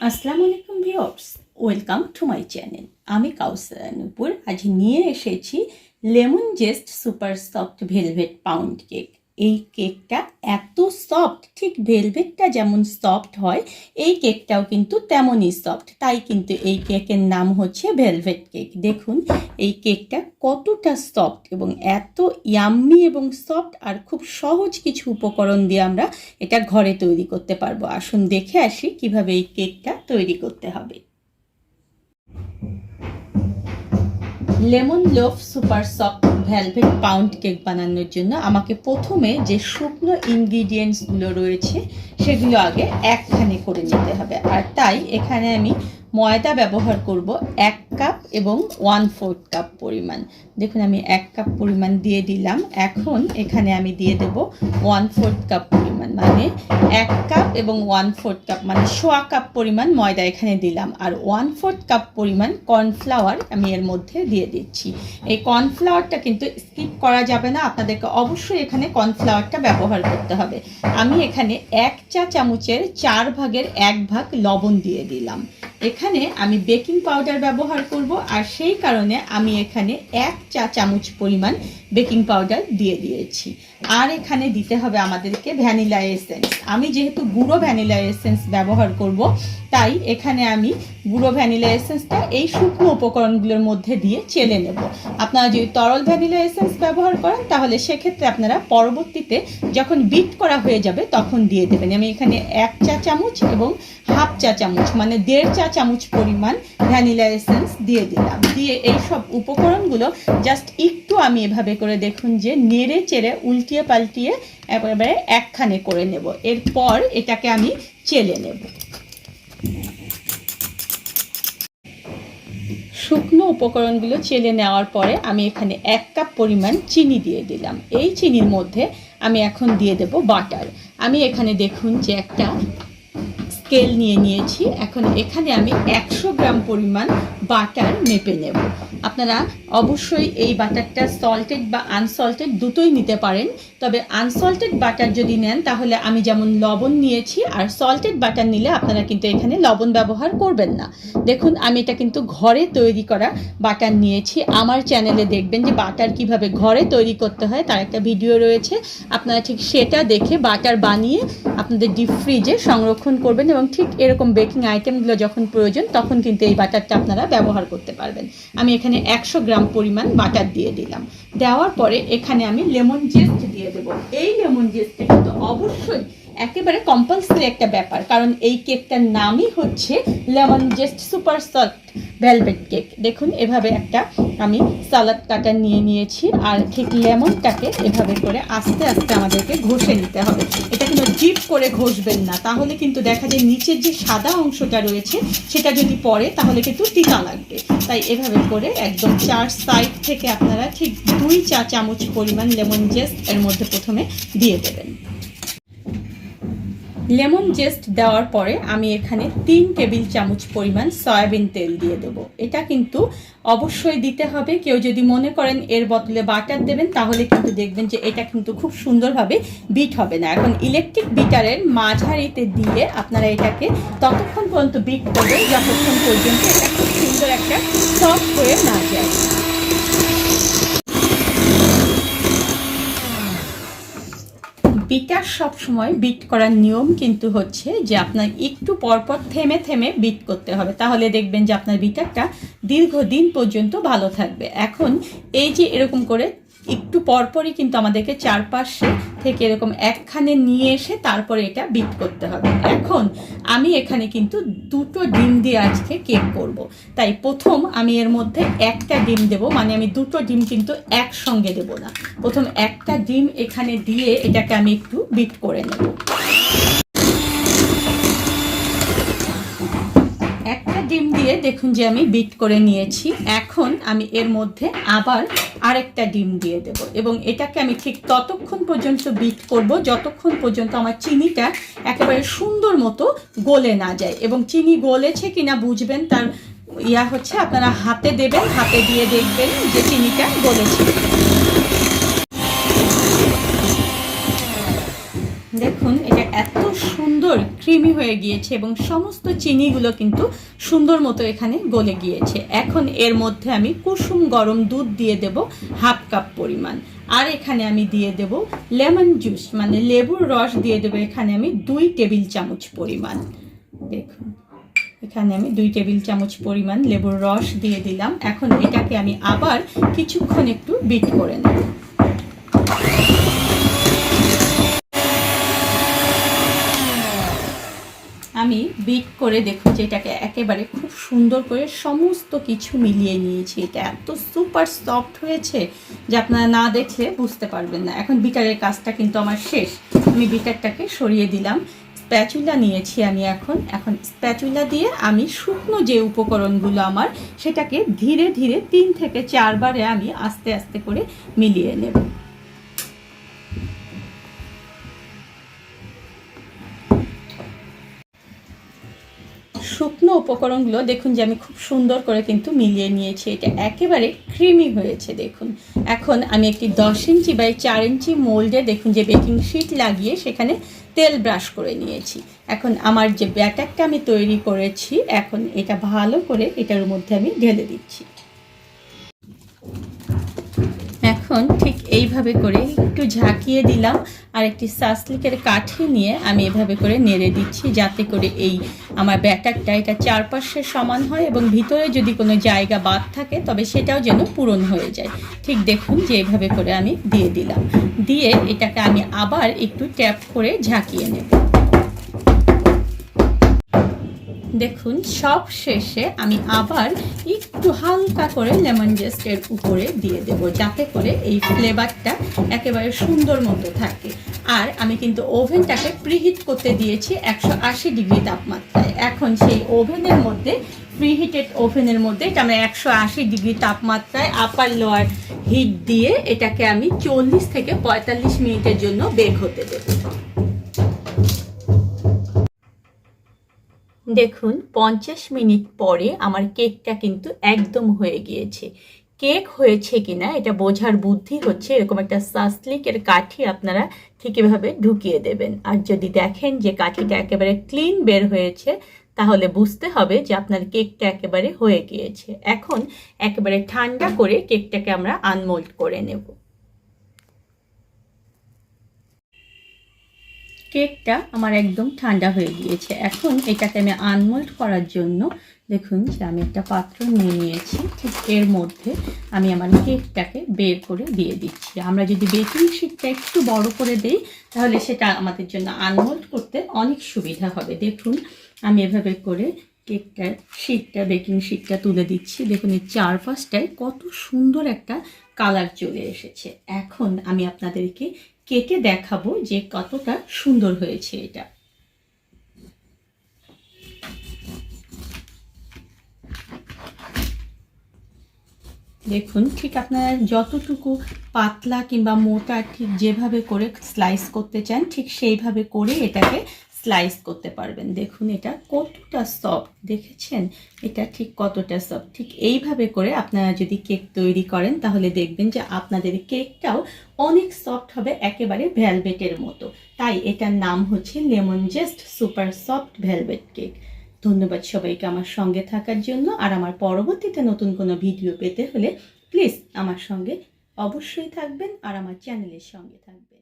আসসালামু আলাইকুম viewers, welcome to my channel. আমি কাউসার নূপুর। আজ নিয়ে এসেছি lemon zest super soft velvet pound cake. এই কেকটা এত সফট, ঠিক ভেলভেটটা যেমন সফট হয় এই কেকটাও কিন্তু তেমনই সফট, তাই কিন্তু এই কেকের নাম হচ্ছে ভেলভেট কেক। দেখুন এই কেকটা কতটা সফট এবং এত ইয়াম্মি এবং সফট, আর খুব সহজ কিছু উপকরণ দিয়ে আমরা এটা ঘরে তৈরি করতে পারবো। আসুন দেখে আসি কিভাবে এই কেকটা তৈরি করতে হবে। Lemon loaf super soft velvet pound cake বানানোর জন্য আমাকে প্রথমে যে শুকনো ইনগ্রিডিয়েন্টসগুলো রয়েছে সেগুলো আগে একখানে করে নিতে হবে। আর তাই এখানে আমি ময়দা ব্যবহার করব 1 কাপ এবং 1/4 কাপ পরিমাণ। দেখুন আমি 1 কাপ পরিমাণ দিয়ে দিলাম। এখন এখানে আমি দিয়ে দেব 1/4 কাপ পরিমাণ, মানে 1 কাপ এবং 1/4 কাপ মানে 1/4 কাপ পরিমাণ ময়দা এখানে দিলাম। আর 1/4 কাপ পরিমাণ কর্নফ্লাওয়ার আমি এর মধ্যে দিয়ে দিচ্ছি। এই কর্নফ্লাওয়ারটা কিন্তু স্কিপ করা যাবে না, আপনাদেরকে অবশ্যই এখানে কর্নফ্লাওয়ারটা ব্যবহার করতে হবে। আমি এখানে 1 চা চামচের 4 ভাগের 1 ভাগ লবণ দিয়ে দিলাম। এখানে আমি বেকিং পাউডার ব্যবহার করব, আর সেই কারণে আমি এখানে 1 চা চামচ পরিমাণ বেকিং পাউডার দিয়ে দিয়েছি। আর এখানে দিতে হবে আমাদেরকে ভ্যানিলা এসেন্স। আমি যেহেতু গুঁড়ো ভ্যানিলা এসেন্স ব্যবহার করব, তাই এখানে আমি গুঁড়ো ভ্যানিলা এসেন্সটা এই শুকনো উপকরণগুলোর মধ্যে দিয়ে চেলে নেব। আপনারা যদি তরল ভ্যানিলা এসেন্স ব্যবহার করেন তাহলে সেক্ষেত্রে আপনারা পরবর্তীতে যখন বিট করা হয়ে যাবে তখন দিয়ে দেবেন। আমি এখানে 1 চা চামচ এবং 1/2 চা চামচ মানে 1.5 চা চামচ পরিমাণ ভ্যানিলা এসেন্স দিয়ে দিলাম। দিয়ে এই সব উপকরণগুলো জাস্ট একটু আমি এভাবে করে দেখুন যে নেড়ে চেড়ে উল্টিয়ে পাল্টিয়ে একেবারে একখানে করে নেব। এরপর এটাকে আমি চেলে নেব। শুকনো উপকরণগুলো চেলে নেওয়ার পরে আমি এখানে 1 কাপ পরিমাণ চিনি দিয়ে দিলাম। এই চিনির মধ্যে আমি এখন দিয়ে দেব বাটার। আমি এখানে দেখুন যে একটা স্কেল নিয়েছি। এখন এখানে আমি 100 গ্রাম পরিমাণ বাটার মেপে নেব। আপনারা অবশ্যই এই বাটারটা সল্টেড বা আনসল্টেড দুটোই নিতে পারেন, তবে আনসল্টেড বাটার যদি নেন তাহলে আমি যেমন লবণ নিয়েছি, আর সল্টেড বাটার নিলে আপনারা কিন্তু এখানে লবণ ব্যবহার করবেন না। দেখুন আমি এটা কিন্তু ঘরে তৈরি করা বাটার নিয়েছি। আমার চ্যানেলে দেখবেন যে বাটার কিভাবে ঘরে তৈরি করতে হয় তার একটা ভিডিও রয়েছে, আপনারা ঠিক সেটা দেখে বাটার বানিয়ে আপনাদের ডিপ ফ্রিজে সংরক্ষণ করবেন, এবং ঠিক এরকম বেকিং আইটেমগুলো যখন প্রয়োজন তখন কিন্তু এই বাটারটা আপনারা ব্যবহার করতে পারবেন। আমি এখানে 100 গ্রাম পরিমাণ বাটার দিয়ে দিলাম। দেওয়ার পরে এখানে আমি লেমন জেস্ট দিয়ে দেবো। এই লেমন জেস্টটা কিন্তু অবশ্যই একেবারে কম্পালসারি একটা ব্যাপার, কারণ এই কেকটার নামই হচ্ছে lemon zest super soft velvet cake. দেখুন এভাবে একটা আমি সালাদ কাটার নিয়েছি, আর ঠিক লেমনটাকে এভাবে করে আস্তে আস্তে আমাদেরকে ঘষে নিতে হবে। এটা কিন্তু ডিপ করে ঘষবেন না, তাহলে কিন্তু দেখা যায় নিচের যে সাদা অংশটা রয়েছে সেটা যদি পড়ে তাহলে কিন্তু তিতা লাগবে। তাই এভাবে করে একদম 4 সাইড থেকে আপনারা ঠিক 2 চা চামচ পরিমাণ লেমন জেস্ট এর মধ্যে প্রথমে দিয়ে দেবেন। লেমন জেস্ট দেওয়ার পরে আমি এখানে 3 টেবিল চামচ পরিমাণ সয়াবিন তেল দিয়ে দেবো। এটা কিন্তু অবশ্যই দিতে হবে। কেউ যদি মনে করেন এর বদলে বাটার দেবেন তাহলে কিন্তু দেখবেন যে এটা কিন্তু খুব সুন্দরভাবে বিট হবে না। এখন ইলেকট্রিক বিটারের মাঝারিতে দিয়ে আপনারা এটাকে ততক্ষণ পর্যন্ত বিট করবেন যতক্ষণ পর্যন্ত এটা খুব সুন্দর একটা সফট হয়ে না যায়। বিটার সবসময় বিট করার নিয়ম কিন্তু হচ্ছে যে আপনার একটু পরপর থেমে থেমে বিট করতে হবে, তাহলে দেখবেন যে আপনার বিটারটা দীর্ঘদিন পর্যন্ত ভালো থাকবে। এখন এই যে এরকম করে একটু পরপরই কিন্তু আমাদেরকে চারপাশে থেকে এরকম একখানে নিয়ে এসে তারপরে এটা বিট করতে হবে। এখন আমি এখানে কিন্তু 2টো ডিম দিয়ে আজকে কেক করব, তাই প্রথম আমি এর মধ্যে একটা ডিম দেব, মানে আমি 2টো ডিম কিন্তু একসঙ্গে দেব না। প্রথম একটা ডিম এখানে দিয়ে এটাকে আমি একটু বিট করে নেব। একটা ডিম দিয়ে দেখুন যে আমি বিট করে নিয়েছি। এখন আমি এর মধ্যে আবার আরেকটা ডিম দিয়ে দেব, এবং এটাকে আমি ঠিক ততক্ষণ পর্যন্ত বিট করব যতক্ষণ পর্যন্ত আমার চিনিটা একেবারে সুন্দর মতো গলে না যায়। এবং চিনি গলেছে কিনা বুঝবেন তার হচ্ছে আপনারা হাতে দেবেন, হাতে দিয়ে দেখবেন যে চিনিটা গলেছে। দেখুন এটা এত সুন্দর ক্রিমি হয়ে গিয়েছে এবং সমস্ত চিনিগুলো কিন্তু সুন্দর মতো এখানে গলে গিয়েছে। এখন এর মধ্যে আমি কুসুম গরম দুধ দিয়ে দেব হাফ কাপ পরিমাণ, আর এখানে আমি দিয়ে দেব লেমন জুস মানে লেবুর রস দিয়ে দেবো এখানে আমি 2 টেবিল চামচ পরিমাণ। দেখুন এখানে আমি 2 টেবিল চামচ পরিমাণ লেবুর রস দিয়ে দিলাম। এখন এটাকে আমি আবার কিছুক্ষণ একটু বিট করে নেব। আমি বিট করে দেখুন যে এটাকে একেবারে খুব সুন্দর করে সমস্ত কিছু মিলিয়ে নিয়েছি। এটা এত সুপার সফট হয়েছে যে আপনারা না দেখলে বুঝতে পারবেন না। এখন বিটারের কাজটা কিন্তু আমার শেষ। আমি বিটারটাকে সরিয়ে দিলাম। স্প্যাচুলা নিয়েছি আমি এখন স্প্যাচুলা দিয়ে আমি শুকনো যে উপকরণগুলো আমার সেটাকে ধীরে ধীরে 3 থেকে 4 বারে আমি আস্তে আস্তে করে মিলিয়ে নেব। শুকনো উপকরণগুলো দেখুন যে আমি খুব সুন্দর করে কিন্তু মিলিয়ে নিয়েছি। এটা একেবারে ক্রিমি হয়েছে দেখুন। এখন আমি একটি 10 ইঞ্চি বাই 4 ইঞ্চি মোল্ডে দেখুন যে বেকিং শিট লাগিয়ে সেখানে তেল ব্রাশ করে নিয়েছি। এখন আমার যে ব্যাটারটা আমি তৈরি করেছি এখন এটা ভালো করে এটার মধ্যে আমি ঢেলে দিচ্ছি। এখন ঠিক এইভাবে করে একটু ঝাঁকিয়ে দিলাম আর একটি সাসলিকের কাঠি নিয়ে আমি এভাবে করে নেড়ে দিচ্ছি যাতে করে এই আমার ব্যাটারটা এটা চারপাশে সমান হয় এবং ভিতরে যদি কোনো জায়গা বাদ থাকে তবে সেটাও যেন পূরণ হয়ে যায়। ঠিক দেখুন যে এইভাবে করে আমি দিয়ে দিলাম। দিয়ে এটাকে আমি আবার একটু ট্যাপ করে ঝাঁকিয়ে নেব। দেখুন সব শেষে আমি আবার একটু হালকা করে লেমন জেস্টের উপরে দিয়ে দেব যাতে করে এই ফ্লেভারটা একেবারে সুন্দর মতো থাকে। আর আমি কিন্তু ওভেনটাকে প্রিহিট করতে দিয়েছি 180 ডিগ্রি তাপমাত্রায়। এখন সেই ওভেনের মধ্যে প্রিহিটেড ওভেনের মধ্যে এটা আমরা 180 ডিগ্রি তাপমাত্রায় আপার লোয়ার হিট দিয়ে এটাকে আমি 40 থেকে 45 মিনিটের জন্য বেক হতে দেব। দেখুন 50 মিনিট পরে আমার কেকটা কিন্তু একদম হয়ে গিয়েছে। কেক হয়েছে কিনা এটা বোঝার বুদ্ধি হচ্ছে এরকম একটা সাসলিকের কাঠি আপনারা ঠিক এভাবে ঢুকিয়ে দেবেন। আর যদি দেখেন যে কাঠিটা একেবারে ক্লিন বের হয়েছে তাহলে বুঝতে হবে যে আপনার কেকটা একেবারে হয়ে গিয়েছে। এখন একেবারে ঠান্ডা করে কেকটাকে আমরা আনমোল্ড করে নেব। কেকটা আমার একদম ঠান্ডা হয়ে গিয়েছে। এখন এটাকে আমি আনমোল্ড করার জন্য দেখুন যে আমি একটা পাত্র নিয়ে নিয়েছি। ঠিক এর মধ্যে আমি আমার কেকটাকে বের করে দিয়ে দিচ্ছি। আমরা যদি বেকিং শিটটা একটু বড় করে দেই তাহলে সেটা আমাদের জন্য আনমোল্ড করতে অনেক সুবিধা হবে। দেখুন আমি এভাবে করে কেকটার শিটটা বেকিং শিটটা তুলে দিচ্ছি। দেখুন এই চারপাশটায় কত সুন্দর একটা কালার চলে এসেছে। এখন আমি আপনাদেরকে কেটে দেখাবো যে কতটা সুন্দর হয়েছে এটা। দেখুন ঠিক আপনারা যতটুকু পাতলা কিংবা মোটা ঠিক যেভাবে করে স্লাইস করতে চান ঠিক সেইভাবে করে এটাকে স্লাইস করতে পারবেন। দেখুন এটা কতটা সফট, দেখেছেন এটা ঠিক কতটা সফট। ঠিক এইভাবে করে আপনারা যদি কেক তৈরি করেন তাহলে দেখবেন যে আপনাদের কেকটাও অনেক সফট হবে, একেবারে ভেলভেটের মতো। তাই এটার নাম হচ্ছে lemon zest super soft velvet cake. ধন্যবাদ সবাইকে আমার সঙ্গে থাকার জন্য। আর আমার পরবর্তীতে নতুন কোনো ভিডিও পেতে হলে প্লিজ আমার সঙ্গে অবশ্যই থাকবেন আর আমার চ্যানেলের সঙ্গে থাকবেন।